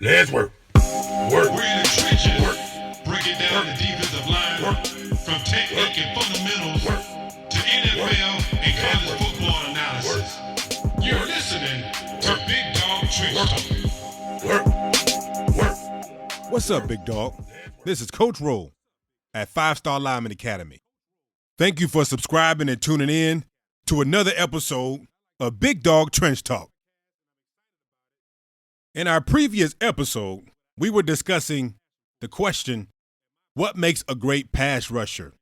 Let's work. We're in the trenches. Break it down the defensive line. From technique and fundamentals to NFL and college football analysis. You're listening to Big Dog Trench Talk. What's up, Big Dog? This is Coach Roll at 5-Star Lineman Academy. Thank you for subscribing and tuning in to another episode of Big Dog Trench Talk. In our previous episode, we were discussing the question, what makes a great pass rusher?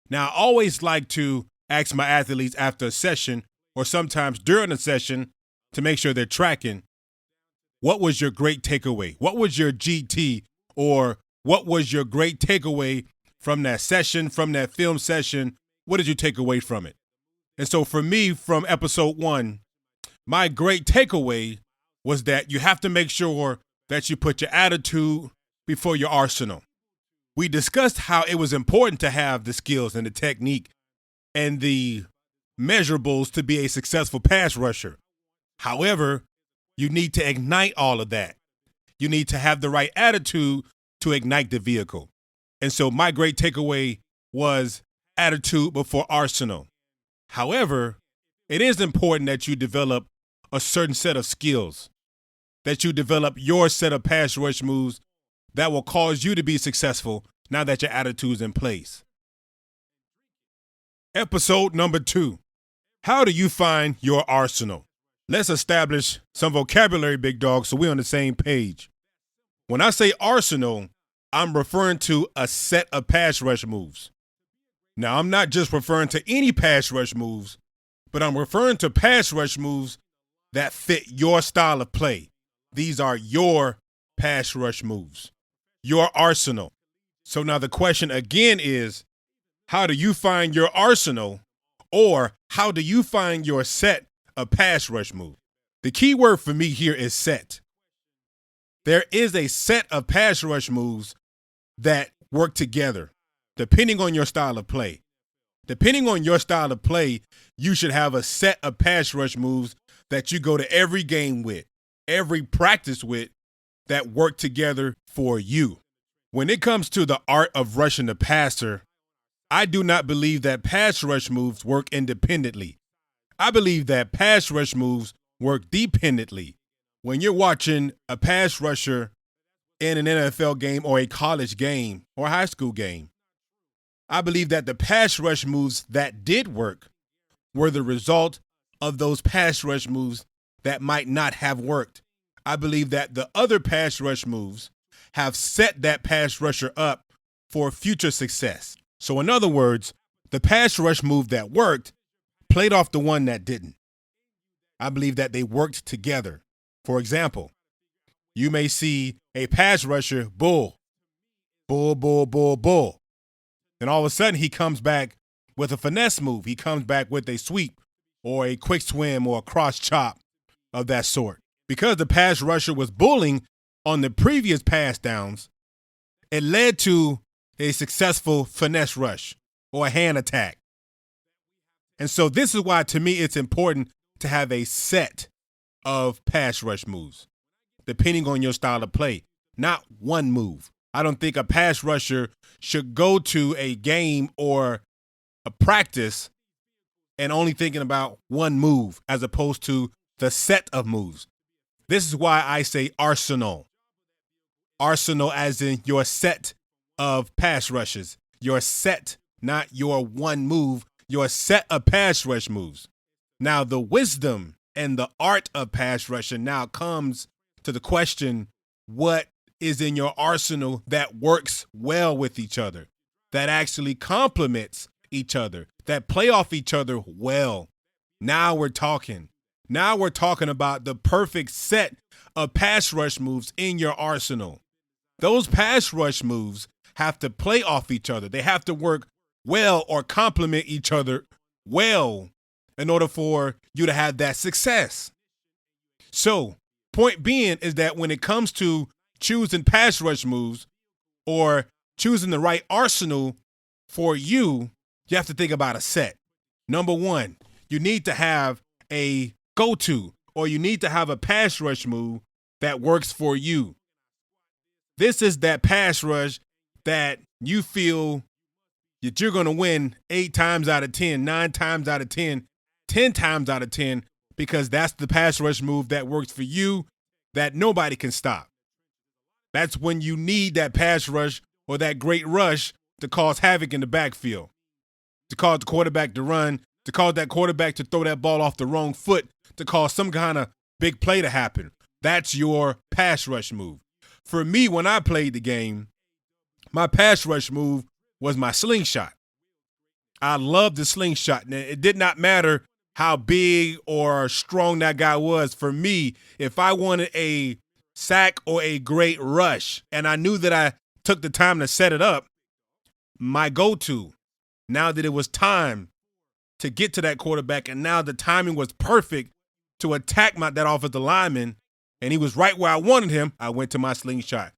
Now, I always like to ask my athletes after a session or sometimes during a session to make sure they're tracking, what was your great takeaway? What was your GT, or what was your great takeaway from that session, from that film session? What did you take away from it? And so for me, from episode 1, my great takeaway was that you have to make sure that you put your attitude before your arsenal. We discussed how it was important to have the skills and the technique and the measurables to be a successful pass rusher. However, you need to ignite all of that. You need to have the right attitude to ignite the vehicle. And so my great takeaway was attitude before arsenal. However, it is important that you develop a certain set of skills, that you develop your set of pass rush moves that will cause you to be successful now that your attitude's in place. Episode number 2, how do you find your arsenal? Let's establish some vocabulary, Big Dog, so we're on the same page. When I say arsenal, I'm referring to a set of pass rush moves. Now, I'm not just referring to any pass rush moves, but I'm referring to pass rush moves that fit your style of play. These are your pass rush moves, your arsenal. So now the question again is, how do you find your arsenal, or how do you find your set of pass rush moves? The key word for me here is set. There is a set of pass rush moves that work together, depending on your style of play. Depending on your style of play, you should have a set of pass rush moves that you go to every game with, every practice with, that work together for you. When it comes to the art of rushing the passer, I do not believe that pass rush moves work independently. I believe that pass rush moves work dependently. When you're watching a pass rusher in an NFL game or a college game or high school game, I believe that the pass rush moves that did work were the result of those pass rush moves that might not have worked. I believe that the other pass rush moves have set that pass rusher up for future success. So in other words, the pass rush move that worked played off the one that didn't. I believe that they worked together. For example, you may see a pass rusher bull. And all of a sudden he comes back with a finesse move. He comes back with a sweep or a quick swim or a cross chop of that sort. Because the pass rusher was bullying on the previous pass downs, it led to a successful finesse rush or a hand attack. And so this is why, to me, it's important to have a set of pass rush moves, depending on your style of play, not one move. I don't think a pass rusher should go to a game or a practice and only thinking about one move as opposed to the set of moves. This is why I say arsenal. Arsenal as in your set of pass rushes. Your set, not your one move, your set of pass rush moves. Now, the wisdom and the art of pass rushing now comes to the question, what is in your arsenal that works well with each other, that actually complements each other, that play off each other well? Now we're talking. Now we're talking about the perfect set of pass rush moves in your arsenal. Those pass rush moves have to play off each other. They have to work well or complement each other well in order for you to have that success. So, point being is that when it comes to choosing pass rush moves or choosing the right arsenal for you, you have to think about a set. Number one, you need to have a go-to, or you need to have a pass rush move that works for you. This is that pass rush that you feel that you're going to win 8 times out of 10, 9 times out of 10, 10 times out of 10, because that's the pass rush move that works for you that nobody can stop. That's when you need that pass rush or that great rush to cause havoc in the backfield, to cause the quarterback to run, to cause that quarterback to throw that ball off the wrong foot, to cause some kind of big play to happen. That's your pass rush move. For me, when I played the game, my pass rush move was my slingshot. I loved the slingshot. And it did not matter how big or strong that guy was. For me, if I wanted a sack or a great rush, and I knew that I took the time to set it up, my go-to, now that it was time to get to that quarterback, and now the timing was perfect to attack that offensive lineman, and he was right where I wanted him, I went to my slingshot.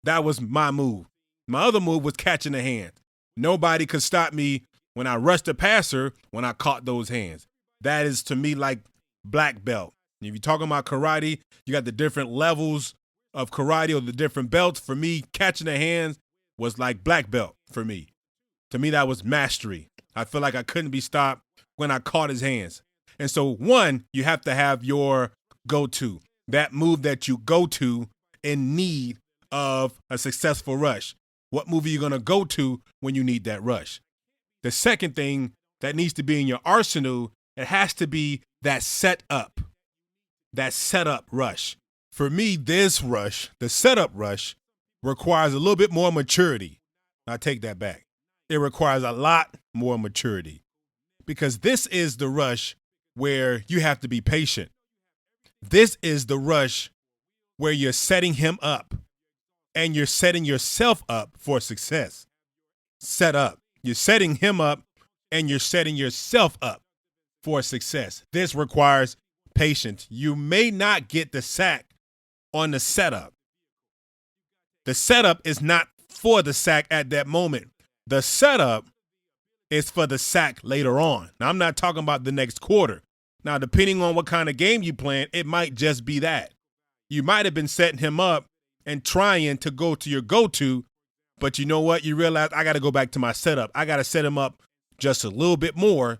That was my move. My other move was catching the hands. Nobody could stop me when I rushed the passer when I caught those hands. That is, to me, like black belt. If you're talking about karate, you got the different levels of karate or the different belts. For me, catching the hands was like black belt for me. To me, that was mastery. I feel like I couldn't be stopped when I caught his hands. And so, one, you have to have your go-to, that move that you go to in need of a successful rush. What move are you going to go to when you need that rush? The second thing that needs to be in your arsenal, it has to be that setup rush. For me, this rush, the setup rush, requires a little bit more maturity. I take that back. It requires a lot more maturity, because this is the rush where you have to be patient. This is the rush where you're setting him up and you're setting yourself up for success. Set up. You're setting him up and you're setting yourself up for success. This requires patience. You may not get the sack on the setup. The setup is not for the sack at that moment. The setup is for the sack later on. Now, I'm not talking about the next quarter. Now, depending on what kind of game you're playing, it might just be that. You might have been setting him up and trying to go to your go-to, but you know what? You realize, I got to go back to my setup. I got to set him up just a little bit more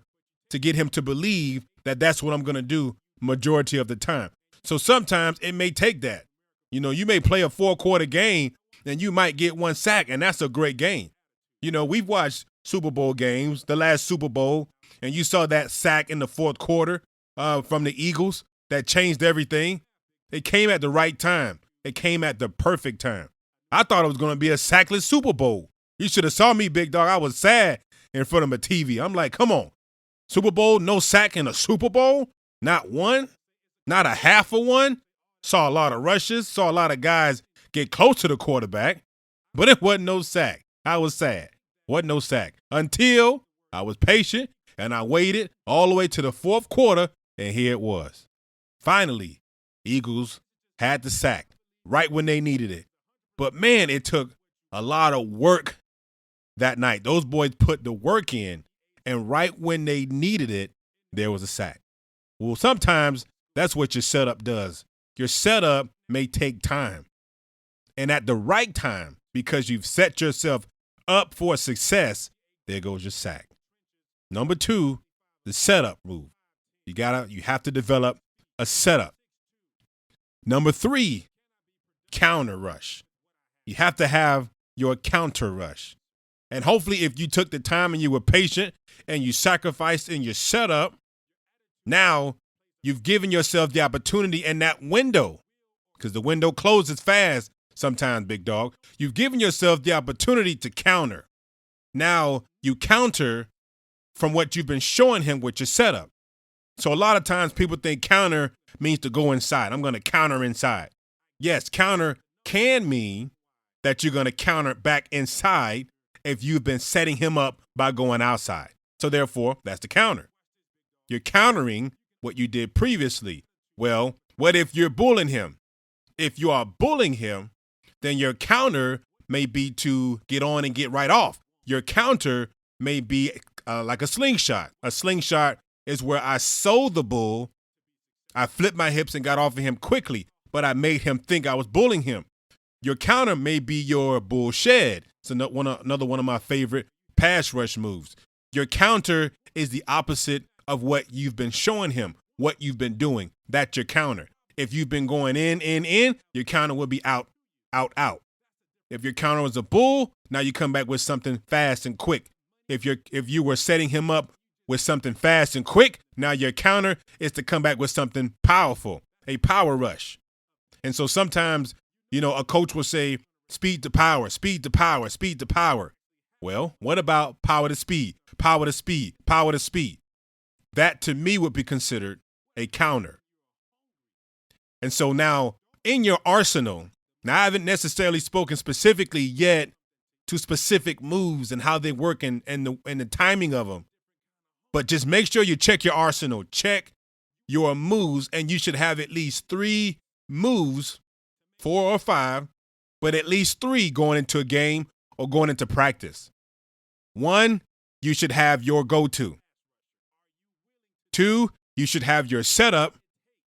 to get him to believe that that's what I'm going to do majority of the time. So sometimes it may take that. You know, you may play a 4-quarter game and you might get 1 sack, and that's a great game. You know, we've watched Super Bowl games, the last Super Bowl, and you saw that sack in the 4th quarter from the Eagles that changed everything. It came at the right time. It came at the perfect time. I thought it was going to be a sackless Super Bowl. You should have saw me, big dog. I was sad in front of my TV. I'm like, come on. Super Bowl, no sack in a Super Bowl? Not one? Not a half of one? Saw a lot of rushes. Saw a lot of guys get close to the quarterback. But it wasn't no sack. I was sad. Wasn't no sack. Until I was patient and I waited all the way to the 4th quarter, and here it was. Finally, Eagles had the sack right when they needed it. But, man, it took a lot of work that night. Those boys put the work in, and right when they needed it, there was a sack. Well, sometimes that's what your setup does. Your setup may take time. And at the right time, because you've set yourself up for success, there goes your sack. Number 2, the setup move. You have to develop a setup. Number 3, counter rush. You have to have your counter rush. And hopefully if you took the time and you were patient and you sacrificed in your setup, now you've given yourself the opportunity in that window, because the window closes fast sometimes, big dog. You've given yourself the opportunity to counter. Now you counter from what you've been showing him with your setup. So a lot of times people think counter means to go inside. I'm going to counter inside. Yes, counter can mean that you're going to counter back inside if you've been setting him up by going outside. So therefore, that's the counter. You're countering what you did previously. Well, what if you're bullying him? If you are bullying him, then your counter may be to get on and get right off. Your counter may be like a slingshot. A slingshot is where I sow the bull, I flipped my hips and got off of him quickly, but I made him think I was bullying him. Your counter may be your bull shed. It's another one of my favorite pass rush moves. Your counter is the opposite of what you've been showing him, what you've been doing. That's your counter. If you've been going in, your counter will be out. If your counter was a bull, now you come back with something fast and quick. If you were setting him up with something fast and quick, now your counter is to come back with something powerful, a power rush. And so sometimes, a coach will say, speed to power, speed to power, speed to power. Well, what about power to speed, power to speed, power to speed? That to me would be considered a counter. And so now in your arsenal, now I haven't necessarily spoken specifically yet to specific moves and how they work and the timing of them. But just make sure you check your arsenal, check your moves, and you should have at least 3 moves, 4 or 5, but at least 3 going into a game or going into practice. 1, you should have your go-to. 2, you should have your setup,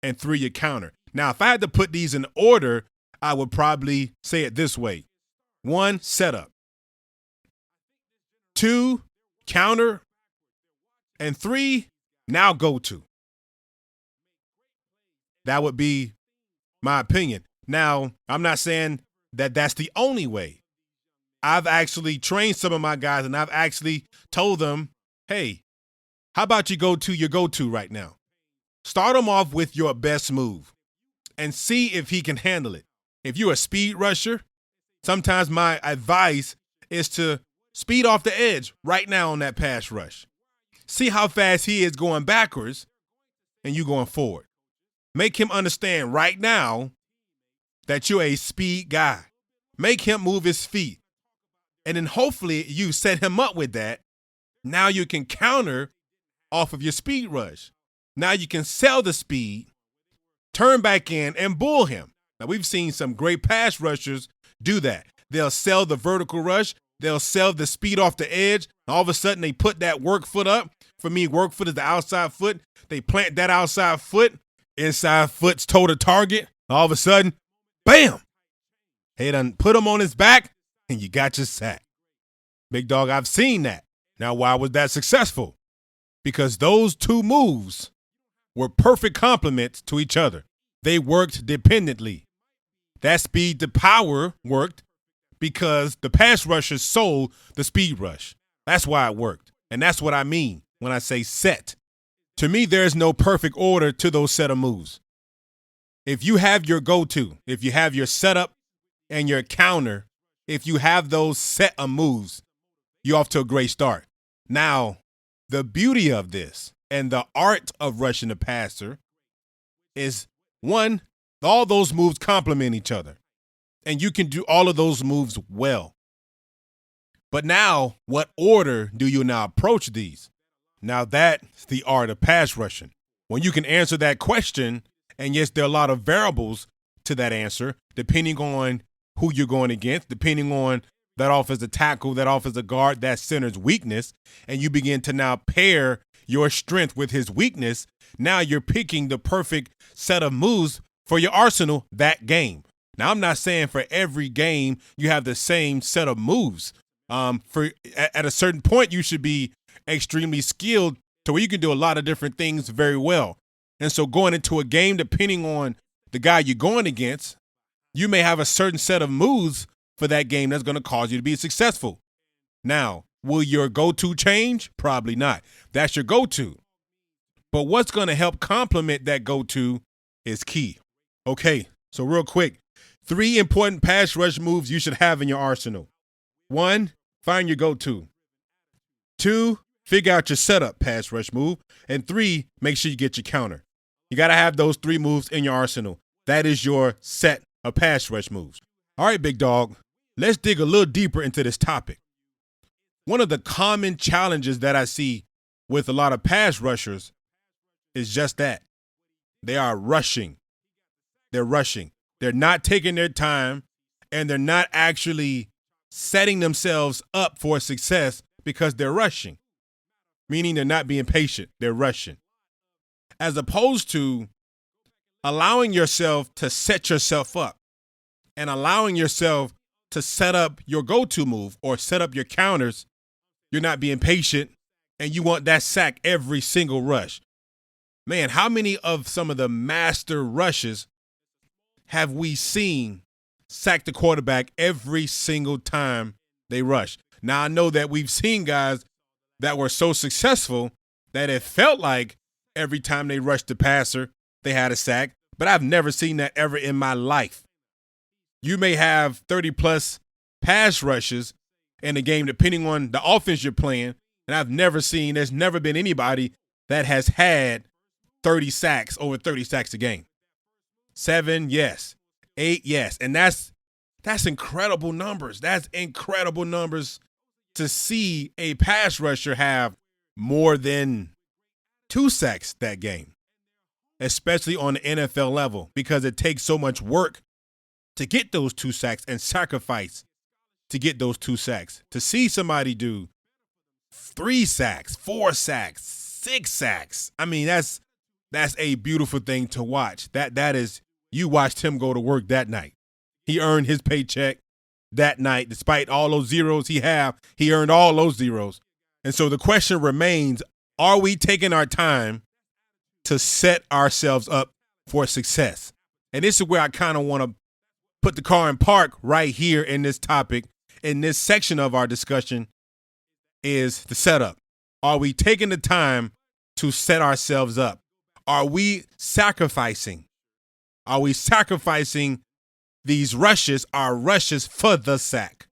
and 3, your counter. Now, if I had to put these in order, I would probably say it this way. 1, setup. 2, counter. And 3, now go-to. That would be my opinion. Now, I'm not saying that that's the only way. I've actually trained some of my guys, and I've actually told them, hey, how about you go to your go-to right now? Start them off with your best move and see if he can handle it. If you're a speed rusher, sometimes my advice is to speed off the edge right now on that pass rush. See how fast he is going backwards and you going forward. Make him understand right now that you're a speed guy. Make him move his feet. And then hopefully you set him up with that. Now you can counter off of your speed rush. Now you can sell the speed, turn back in, and bull him. Now we've seen some great pass rushers do that. They'll sell the vertical rush. They'll sell the speed off the edge. All of a sudden, they put that work foot up. For me, work foot is the outside foot. They plant that outside foot. Inside foot's toe to target. All of a sudden, bam! They done put him on his back, and you got your sack. Big dog, I've seen that. Now, why was that successful? Because those 2 moves were perfect complements to each other. They worked dependently. That speed to power worked because the pass rushers sold the speed rush. That's why it worked. And that's what I mean when I say set. To me, there's no perfect order to those set of moves. If you have your go-to, if you have your setup and your counter, if you have those set of moves, you're off to a great start. Now, the beauty of this and the art of rushing the passer is, 1, all those moves complement each other. And you can do all of those moves well. But now, what order do you now approach these? Now that's the art of pass rushing. When you can answer that question, and yes, there are a lot of variables to that answer, depending on who you're going against, depending on that offensive tackle, that offensive guard, that center's weakness, and you begin to now pair your strength with his weakness. Now you're picking the perfect set of moves for your arsenal that game. Now, I'm not saying for every game you have the same set of moves. At a certain point, you should be extremely skilled to where you can do a lot of different things very well. And so going into a game, depending on the guy you're going against, you may have a certain set of moves for that game that's going to cause you to be successful. Now, will your go-to change? Probably not. That's your go-to. But what's going to help complement that go-to is key. Okay, so real quick, 3 important pass rush moves you should have in your arsenal. 1, find your go-to. 2, figure out your setup pass rush move. And 3, make sure you get your counter. You got to have those 3 moves in your arsenal. That is your set of pass rush moves. All right, big dog, let's dig a little deeper into this topic. One of the common challenges that I see with a lot of pass rushers is just that. They are rushing. They're rushing. They're not taking their time, and they're not actually setting themselves up for success because they're rushing, meaning they're not being patient. They're rushing. As opposed to allowing yourself to set yourself up and allowing yourself to set up your go-to move or set up your counters, you're not being patient and you want that sack every single rush. Man, how many of some of the master rushes have we seen sack the quarterback every single time they rush? Now, I know that we've seen guys that were so successful that it felt like every time they rushed the passer, they had a sack, but I've never seen that ever in my life. You may have 30-plus pass rushes in a game depending on the offense you're playing, and there's never been anybody that has had 30 sacks, over 30 sacks a game. 7, yes. 8, yes. And that's incredible numbers. That's incredible numbers to see a pass rusher have more than 2 sacks that game, especially on the NFL level, because it takes so much work to get those 2 sacks and sacrifice to get those 2 sacks. To see somebody do 3 sacks, 4 sacks, 6 sacks, I mean, that's a beautiful thing to watch. That is, you watched him go to work that night. He earned his paycheck that night. Despite all those zeros he earned all those zeros. And so the question remains, are we taking our time to set ourselves up for success? And this is where I kind of want to put the car in park right here in this topic, in this section of our discussion, is the setup. Are we taking the time to set ourselves up? Are we sacrificing? Are we sacrificing these rushes, our rushes for the sack?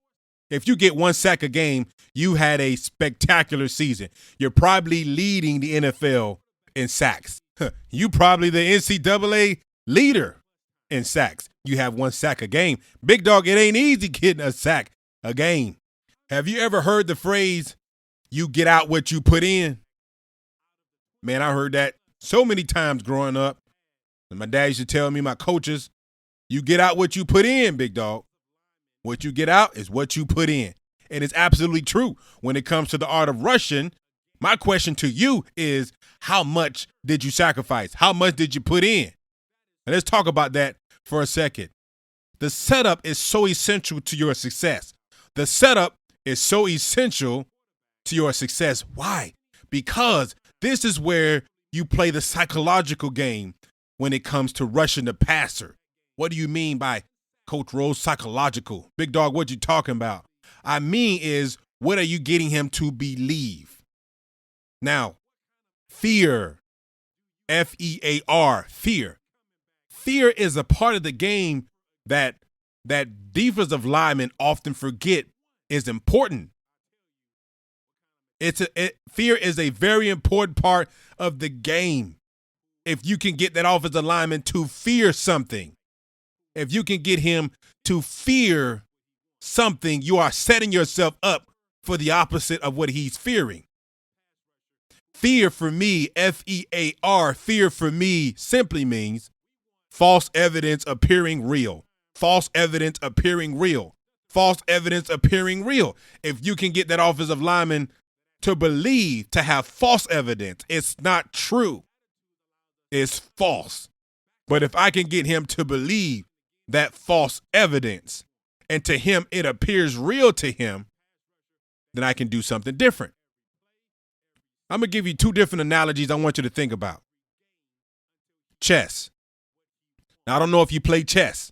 If you get 1 sack a game, you had a spectacular season. You're probably leading the NFL in sacks. You probably the NCAA leader in sacks. You have 1 sack a game. Big dog, it ain't easy getting a sack a game. Have you ever heard the phrase, you get out what you put in? Man, I heard that so many times growing up. And my dad used to tell me, my coaches, you get out what you put in, big dog. What you get out is what you put in. And it's absolutely true. When it comes to the art of rushing, my question to you is, how much did you sacrifice? How much did you put in? And let's talk about that for a second. The setup is so essential to your success. The setup is so essential to your success. Why? Because this is where you play the psychological game when it comes to rushing the passer. What do you mean by Coach Rose psychological? Big dog, what you talking about? I mean is, what are you getting him to believe? Now, fear, F-E-A-R, fear. Fear is a part of the game that defensive linemen often forget is important. Fear is a very important part of the game. If you can get that offensive lineman to fear something, if you can get him to fear something, you are setting yourself up for the opposite of what he's fearing. Fear for me, F-E-A-R, fear for me simply means false evidence appearing real. False evidence appearing real. False evidence appearing real. If you can get that offensive lineman to believe, to have false evidence, it's not true. It's false. But if I can get him to believe that false evidence, and to him it appears real to him, then I can do something different. I'm going to give you 2 different analogies I want you to think about. Chess. Now, I don't know if you play chess.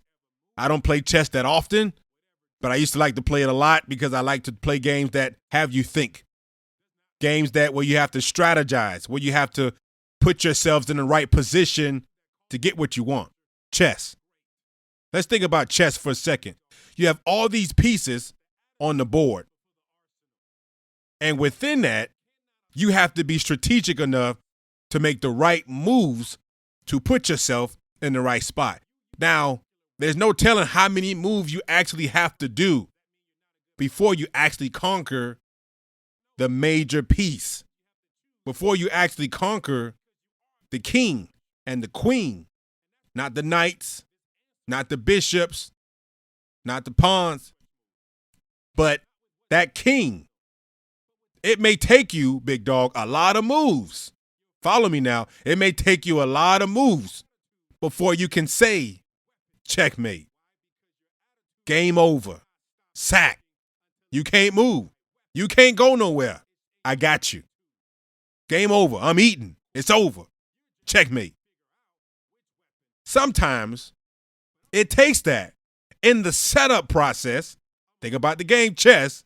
I don't play chess that often, but I used to like to play it a lot because I like to play games that have you think. Games where you have to strategize, where you have to put yourselves in the right position to get what you want. Chess. Let's think about chess for a second. You have all these pieces on the board. And within that, you have to be strategic enough to make the right moves to put yourself in the right spot. Now, there's no telling how many moves you actually have to do before you actually conquer the major piece, before you actually conquer the king and the queen, not the knights, not the bishops, not the pawns, but that king. It may take you, big dog, a lot of moves. Follow me now. It may take you a lot of moves before you can say checkmate. Game over. Sack. You can't move. You can't go nowhere. I got you. Game over. I'm eating. It's over. Checkmate. Sometimes it takes that. In the setup process, think about the game chess,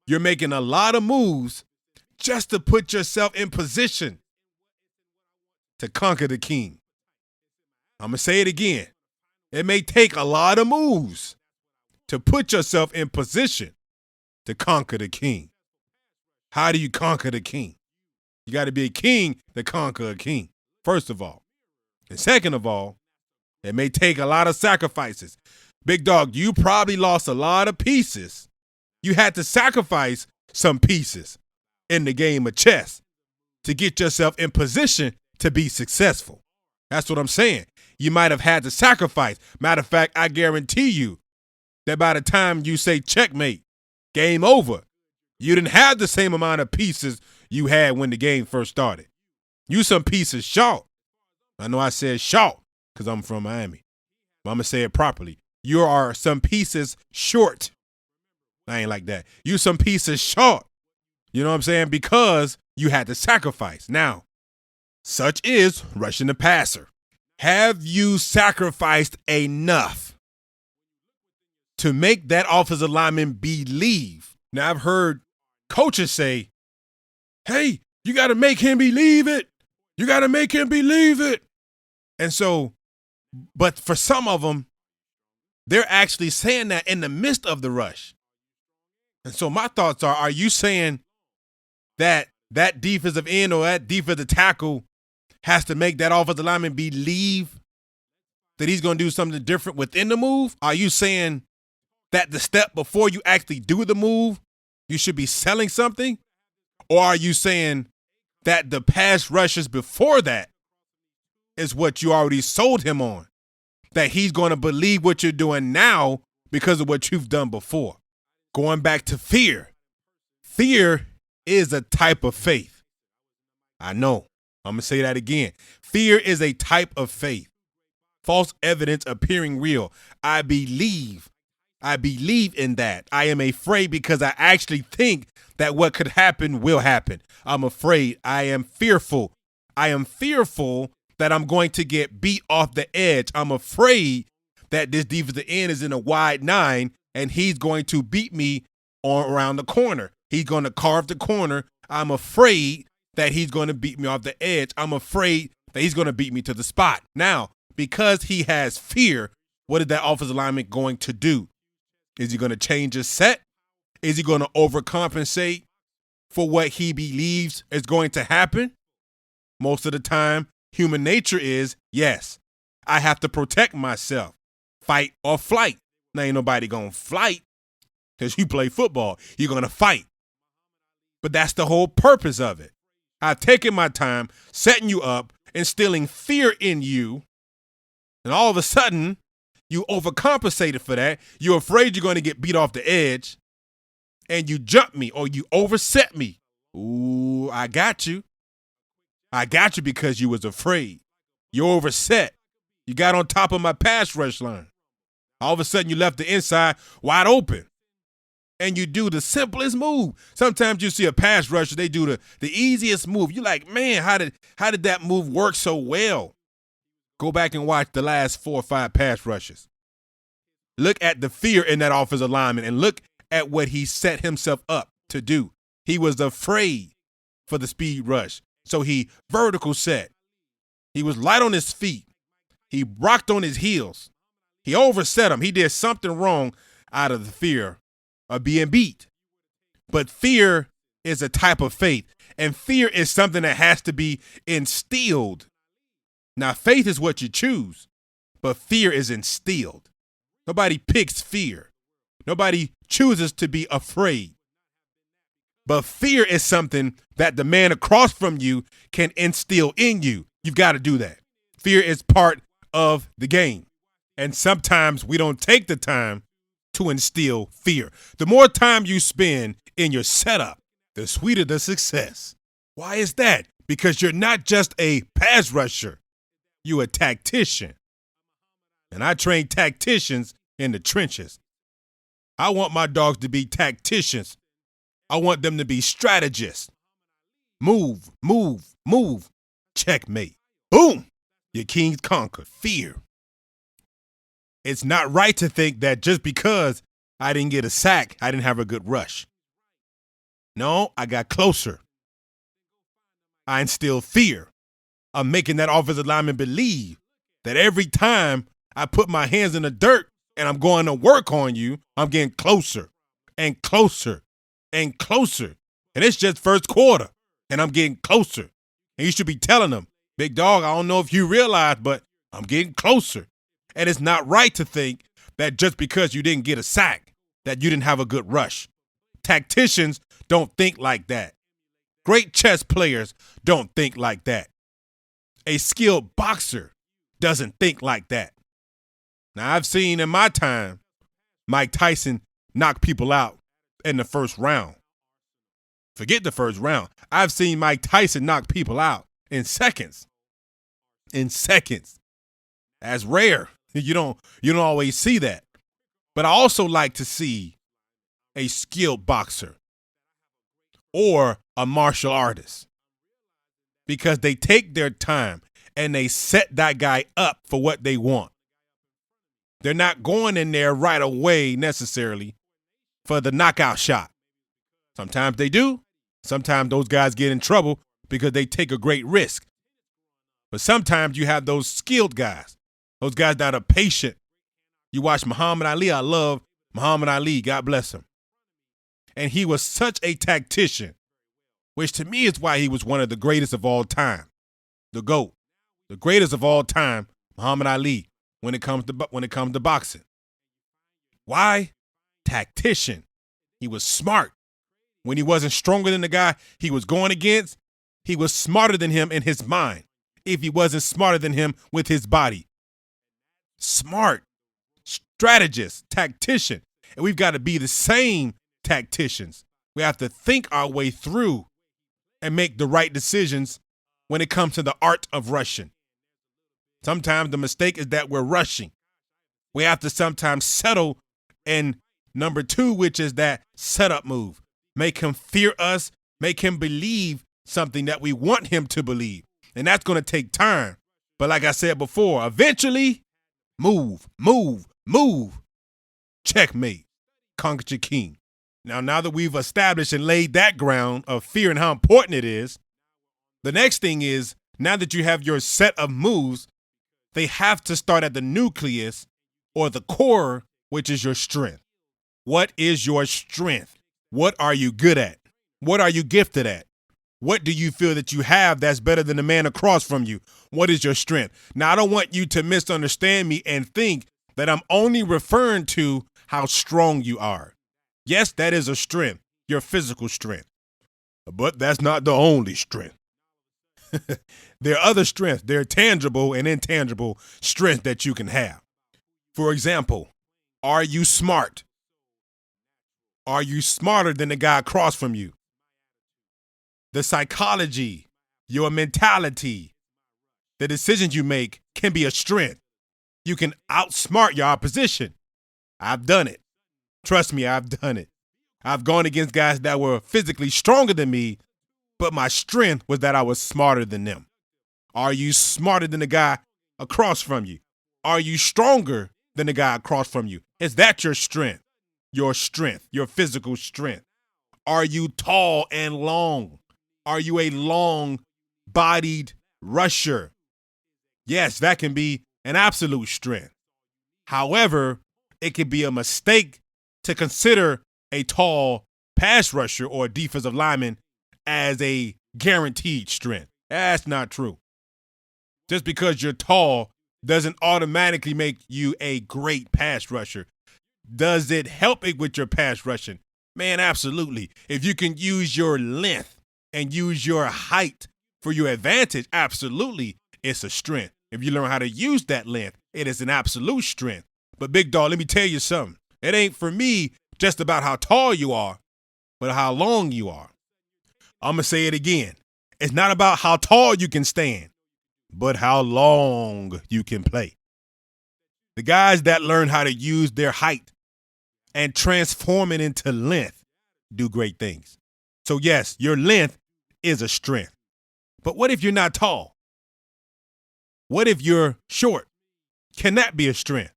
you're making a lot of moves just to put yourself in position to conquer the king. I'm going to say it again. It may take a lot of moves to put yourself in position to conquer the king. How do you conquer the king? You got to be a king to conquer a king, first of all. And second of all, it may take a lot of sacrifices. Big dog, you probably lost a lot of pieces. You had to sacrifice some pieces in the game of chess to get yourself in position to be successful. That's what I'm saying. You might have had to sacrifice. Matter of fact, I guarantee you that by the time you say checkmate, game over, you didn't have the same amount of pieces you had when the game first started. You some pieces short. I know I said short because I'm from Miami, but I'm going to say it properly. You are some pieces short. I ain't like that. You some pieces short. You know what I'm saying? Because you had to sacrifice. Now, such is rushing the passer. Have you sacrificed enough to make that offensive lineman believe? Now, I've heard coaches say, hey, you got to make him believe it. You got to make him believe it. And so, but for some of them, they're actually saying that in the midst of the rush. And so my thoughts are you saying that that defensive end or that defensive tackle has to make that offensive lineman believe that he's going to do something different within the move? Are you saying that the step before you actually do the move, you should be selling something? Or are you saying that the pass rushes before that is what you already sold him on? That he's going to believe what you're doing now because of what you've done before. Going back to fear. Fear is a type of faith. I know. I'm going to say that again. Fear is a type of faith. False evidence appearing real. I believe in that. I am afraid because I actually think that what could happen will happen. I'm afraid. I am fearful. I am fearful that I'm going to get beat off the edge. I'm afraid that this defensive end is in a wide 9 and he's going to beat me around the corner. He's going to carve the corner. I'm afraid that he's going to beat me off the edge. I'm afraid that he's going to beat me to the spot. Now, because he has fear, what is that offensive lineman going to do? Is he going to change his set? Is he going to overcompensate for what he believes is going to happen? Most of the time, human nature is, yes, I have to protect myself. Fight or flight. Now, ain't nobody going to flight because you play football. You're going to fight. But that's the whole purpose of it. I've taken my time setting you up, instilling fear in you, and all of a sudden, you overcompensated for that. You're afraid you're going to get beat off the edge, and you jump me or you overset me. Ooh, I got you. I got you because you was afraid. You overset. You got on top of my pass rush line. All of a sudden, you left the inside wide open. And you do the simplest move. Sometimes you see a pass rusher, they do the easiest move. You're like, man, how did that move work so well? Go back and watch the last 4 or 5 pass rushes. Look at the fear in that offensive lineman and look at what he set himself up to do. He was afraid for the speed rush. So he vertical set. He was light on his feet. He rocked on his heels. He overset him. He did something wrong out of the fear of being beat. But fear is a type of faith. And fear is something that has to be instilled. Now, faith is what you choose, but fear is instilled. Nobody picks fear. Nobody chooses to be afraid. But fear is something that the man across from you can instill in you. You've got to do that. Fear is part of the game. And sometimes we don't take the time to instill fear. The more time you spend in your setup, the sweeter the success. Why is that? Because you're not just a pass rusher. You're a tactician. And I train tacticians in the trenches. I want my dogs to be tacticians. I want them to be strategists. Move, move, move. Checkmate. Boom. Your kings conquer. Fear. It's not right to think that just because I didn't get a sack, I didn't have a good rush. No, I got closer. I instilled fear. I'm making that offensive lineman believe that every time I put my hands in the dirt and I'm going to work on you, I'm getting closer and closer and closer. And it's just first quarter, and I'm getting closer. And you should be telling them, big dog, I don't know if you realize, but I'm getting closer. And it's not right to think that just because you didn't get a sack, that you didn't have a good rush. Tacticians don't think like that. Great chess players don't think like that. A skilled boxer doesn't think like that. Now, I've seen in my time Mike Tyson knock people out in the first round. Forget the first round. I've seen Mike Tyson knock people out in seconds. In seconds. That's rare. You don't always see that. But I also like to see a skilled boxer or a martial artist, because they take their time and they set that guy up for what they want. They're not going in there right away necessarily for the knockout shot. Sometimes they do. Sometimes those guys get in trouble because they take a great risk. But sometimes you have those skilled guys, those guys that are patient. You watch Muhammad Ali. I love Muhammad Ali. God bless him. And he was such a tactician, which to me is why he was one of the greatest of all time. The GOAT. The greatest of all time, Muhammad Ali, when it comes to boxing. Why? Tactician. He was smart. When he wasn't stronger than the guy he was going against, he was smarter than him in his mind. If he wasn't smarter than him with his body. Smart. Strategist. Tactician. And we've got to be the same tacticians. We have to think our way through and make the right decisions when it comes to the art of rushing. Sometimes the mistake is that we're rushing. We have to sometimes settle in number 2, which is that setup move. Make him fear us, make him believe something that we want him to believe. And that's going to take time. But like I said before, eventually, move, move, move. Checkmate. Conquer your king. Now that we've established and laid that ground of fear and how important it is, the next thing is, now that you have your set of moves, they have to start at the nucleus or the core, which is your strength. What is your strength? What are you good at? What are you gifted at? What do you feel that you have that's better than the man across from you? What is your strength? Now, I don't want you to misunderstand me and think that I'm only referring to how strong you are. Yes, that is a strength, your physical strength. But that's not the only strength. There are other strengths. There are tangible and intangible strengths that you can have. For example, are you smart? Are you smarter than the guy across from you? The psychology, your mentality, the decisions you make can be a strength. You can outsmart your opposition. I've done it. Trust me, I've done it. I've gone against guys that were physically stronger than me, but my strength was that I was smarter than them. Are you smarter than the guy across from you? Are you stronger than the guy across from you? Is that your strength? Your strength, your physical strength. Are you tall and long? Are you a long-bodied rusher? Yes, that can be an absolute strength. However, it can be a mistake to consider a tall pass rusher or a defensive lineman as a guaranteed strength. That's not true. Just because you're tall doesn't automatically make you a great pass rusher. Does it help it with your pass rushing? Man, absolutely. If you can use your length and use your height for your advantage, absolutely, it's a strength. If you learn how to use that length, it is an absolute strength. But big dog, let me tell you something. It ain't for me just about how tall you are, but how long you are. I'm going to say it again. It's not about how tall you can stand, but how long you can play. The guys that learn how to use their height and transform it into length do great things. So yes, your length is a strength. But what if you're not tall? What if you're short? Can that be a strength?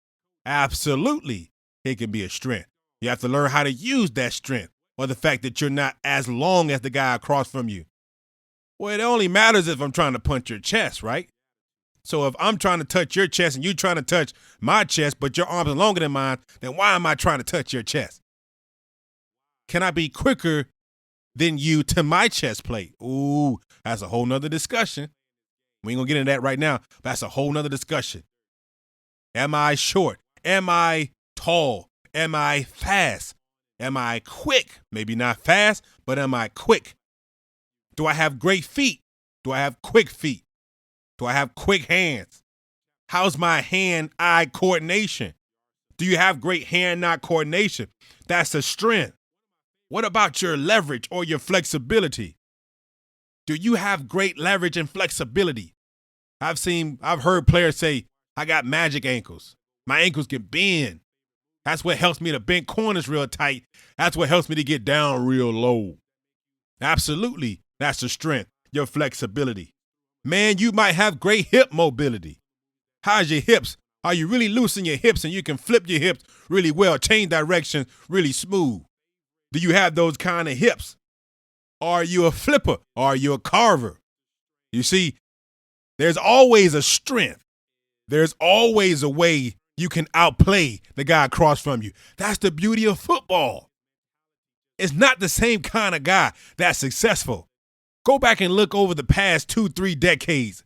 Absolutely, it can be a strength. You have to learn how to use that strength, or the fact that you're not as long as the guy across from you. Well, it only matters if I'm trying to punch your chest, right? So if I'm trying to touch your chest and you're trying to touch my chest, but your arms are longer than mine, then why am I trying to touch your chest? Can I be quicker than you to my chest plate? Ooh, that's a whole nother discussion. We ain't gonna get into that right now, but that's a whole nother discussion. Am I short? Am I tall? Am I fast? Am I quick? Maybe not fast, but am I quick? Do I have great feet? Do I have quick feet? Do I have quick hands? How's my hand-eye coordination? Do you have great hand-eye coordination? That's a strength. What about your leverage or your flexibility? Do you have great leverage and flexibility? I've heard players say, I got magic ankles. My ankles can bend. That's what helps me to bend corners real tight. That's what helps me to get down real low. Absolutely, that's a strength, your flexibility. Man, you might have great hip mobility. How's your hips? Are you really loose in your hips and you can flip your hips really well, change direction really smooth? Do you have those kind of hips? Are you a flipper? Are you a carver? You see, there's always a strength. There's always a way you can outplay the guy across from you. That's the beauty of football. It's not the same kind of guy that's successful. Go back and look over the past 2-3 decades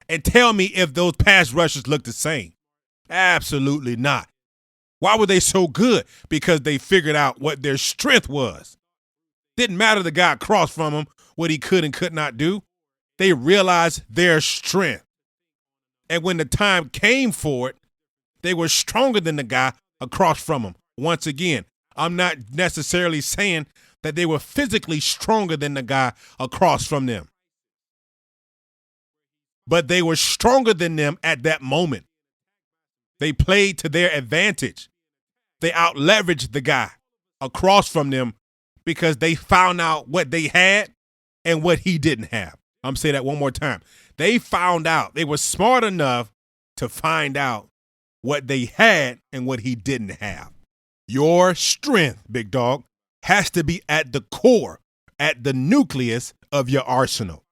and tell me if those pass rushers look the same. Absolutely not. Why were they so good? Because they figured out what their strength was. Didn't matter the guy across from them, what he could and could not do. They realized their strength. And when the time came for it, they were stronger than the guy across from them. Once again, I'm not necessarily saying that they were physically stronger than the guy across from them. But they were stronger than them at that moment. They played to their advantage. They out-leveraged the guy across from them because they found out what they had and what he didn't have. I'm going to say that one more time. They found out. They were smart enough to find out what they had and what he didn't have. Your strength, big dog, has to be at the core, at the nucleus of your arsenal.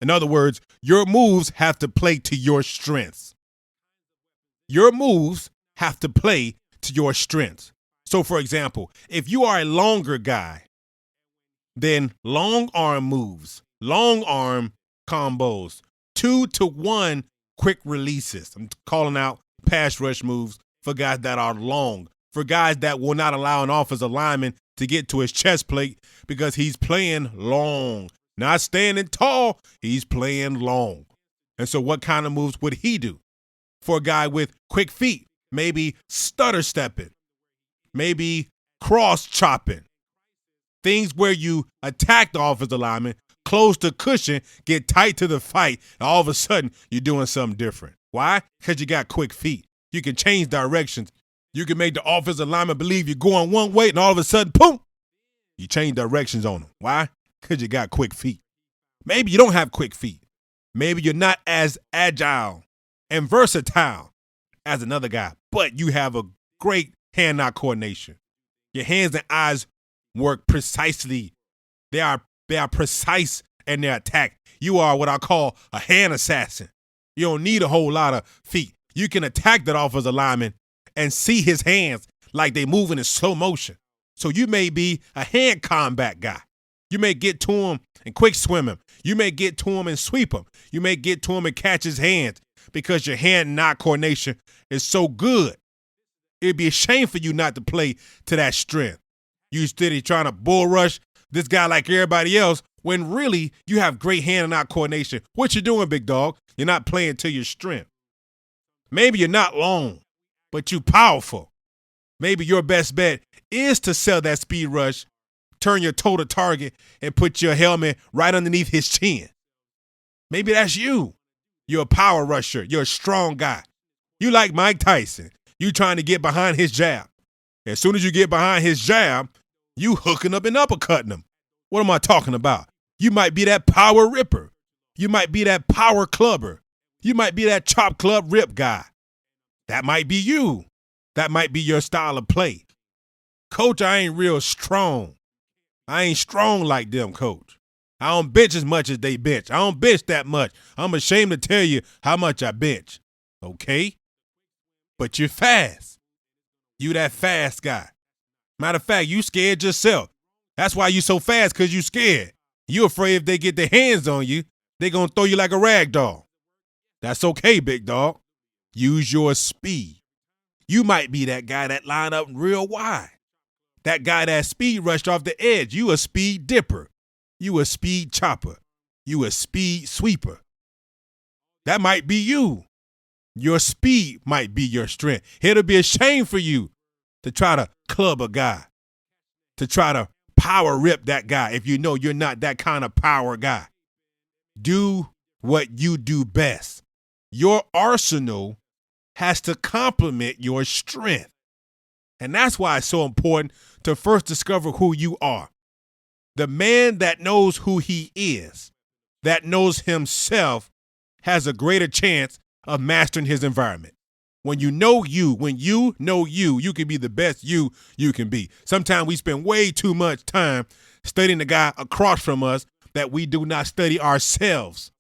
In other words, your moves have to play to your strengths. Your moves have to play to your strengths. So, for example, if you are a longer guy, then long arm moves, long arm combos, 2-to-1 quick releases. I'm calling out pass rush moves for guys that are long, for guys that will not allow an offensive lineman to get to his chest plate because he's playing long. Not standing tall, he's playing long. And so what kind of moves would he do? For a guy with quick feet, maybe stutter stepping, maybe cross chopping. Things where you attack the offensive lineman, close the cushion, get tight to the fight, and all of a sudden you're doing something different. Why? Because you got quick feet. You can change directions. You can make the offensive lineman believe you're going one way, and all of a sudden, boom, you change directions on them. Why? Because you got quick feet. Maybe you don't have quick feet. Maybe you're not as agile and versatile as another guy, but you have a great hand-eye coordination. Your hands and eyes work precisely. They are precise in their attack. You are what I call a hand assassin. You don't need a whole lot of feet. You can attack that offensive lineman and see his hands like they moving in slow motion. So you may be a hand combat guy. You may get to him and quick swim him. You may get to him and sweep him. You may get to him and catch his hands because your hand-eye coordination is so good. It'd be a shame for you not to play to that strength. You steady trying to bull rush this guy like everybody else when really you have great hand-eye coordination. What you doing, big dog? You're not playing to your strength. Maybe you're not long, but you powerful. Maybe your best bet is to sell that speed rush, turn your toe to target, and put your helmet right underneath his chin. Maybe that's you. You're a power rusher. You're a strong guy. You like Mike Tyson. You trying to get behind his jab. As soon as you get behind his jab, you hooking up and uppercutting him. What am I talking about? You might be that power ripper. You might be that power clubber. You might be that chop club rip guy. That might be you. That might be your style of play. Coach, I ain't real strong. I ain't strong like them, coach. I don't bench as much as they bench. I don't bench that much. I'm ashamed to tell you how much I bench. Okay? But you're fast. You that fast guy. Matter of fact, you scared yourself. That's why you so fast, because you scared. You afraid if they get their hands on you, they going to throw you like a rag doll. That's okay, big dog. Use your speed. You might be that guy that line up real wide. That guy that speed rushed off the edge. You a speed dipper. You a speed chopper. You a speed sweeper. That might be you. Your speed might be your strength. It'll be a shame for you to try to club a guy, to try to power rip that guy if you know you're not that kind of power guy. Do what you do best. Your arsenal has to complement your strength. And that's why it's so important to first discover who you are. The man that knows who he is, that knows himself, has a greater chance of mastering his environment. When you know you, you can be the best you can be. Sometimes we spend way too much time studying the guy across from us that we do not study ourselves.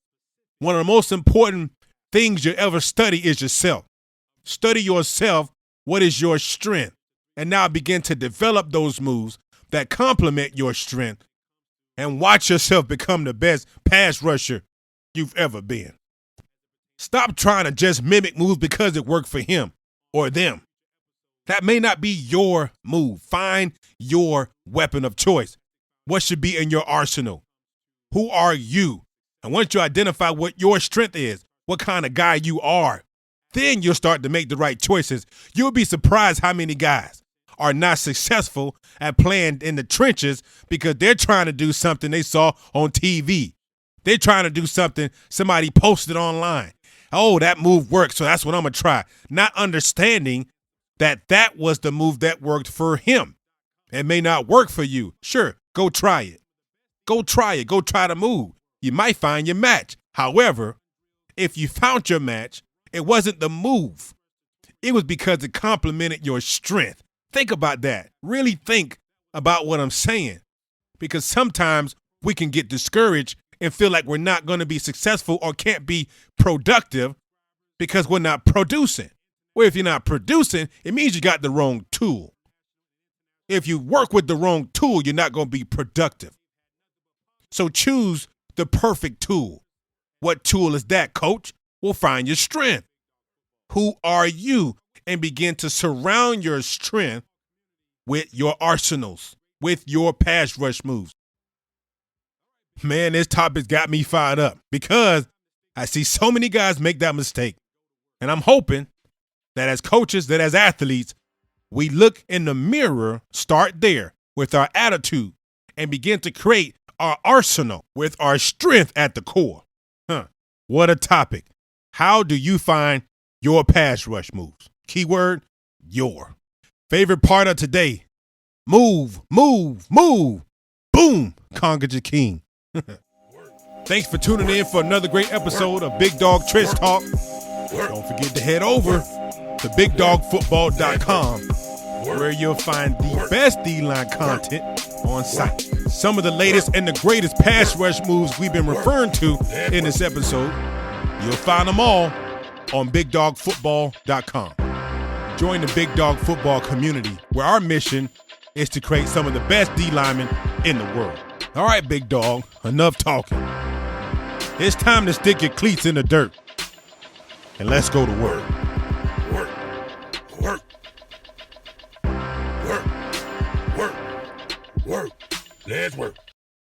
One of the most important things you ever study is yourself. Study yourself. What is your strength? And now begin to develop those moves that complement your strength and watch yourself become the best pass rusher you've ever been. Stop trying to just mimic moves because it worked for him or them. That may not be your move. Find your weapon of choice. What should be in your arsenal? Who are you? And once you identify what your strength is, what kind of guy you are, then you'll start to make the right choices. You'll be surprised how many guys are not successful at playing in the trenches because they're trying to do something they saw on TV. They're trying to do something somebody posted online. Oh, that move worked, so that's what I'm going to try. Not understanding that that was the move that worked for him. It may not work for you. Sure, go try it. Go try it. Go try the move. You might find your match. However, if you found your match, it wasn't the move. It was because it complemented your strength. Think about that. Really think about what I'm saying. Because sometimes we can get discouraged and feel like we're not going to be successful or can't be productive because we're not producing. Well, if you're not producing, it means you got the wrong tool. If you work with the wrong tool, you're not going to be productive. So choose the perfect tool. What tool is that, coach? Well, find your strength. Who are you? And begin to surround your strength with your arsenals, with your pass rush moves. Man, this topic got me fired up because I see so many guys make that mistake. And I'm hoping that as coaches, that as athletes, we look in the mirror, start there with our attitude, and begin to create our arsenal with our strength at the core. What a topic. How do you find your pass rush moves? Keyword, your. Favorite part of today, move, move, move. Boom, conquered your king. Thanks for tuning in for another great episode of Big Dog Trench Talk. Don't forget to head over to BigDogFootball.com where you'll find the best D-line content on site. Some of the latest and the greatest pass rush moves we've been referring to in this episode, you'll find them all on BigDogFootball.com. Join the Big Dog Football community where our mission is to create some of the best D-linemen in the world. All right, Big Dog, enough talking. It's time to stick your cleats in the dirt and let's go to work. Work, work, work, work, work. Let's work.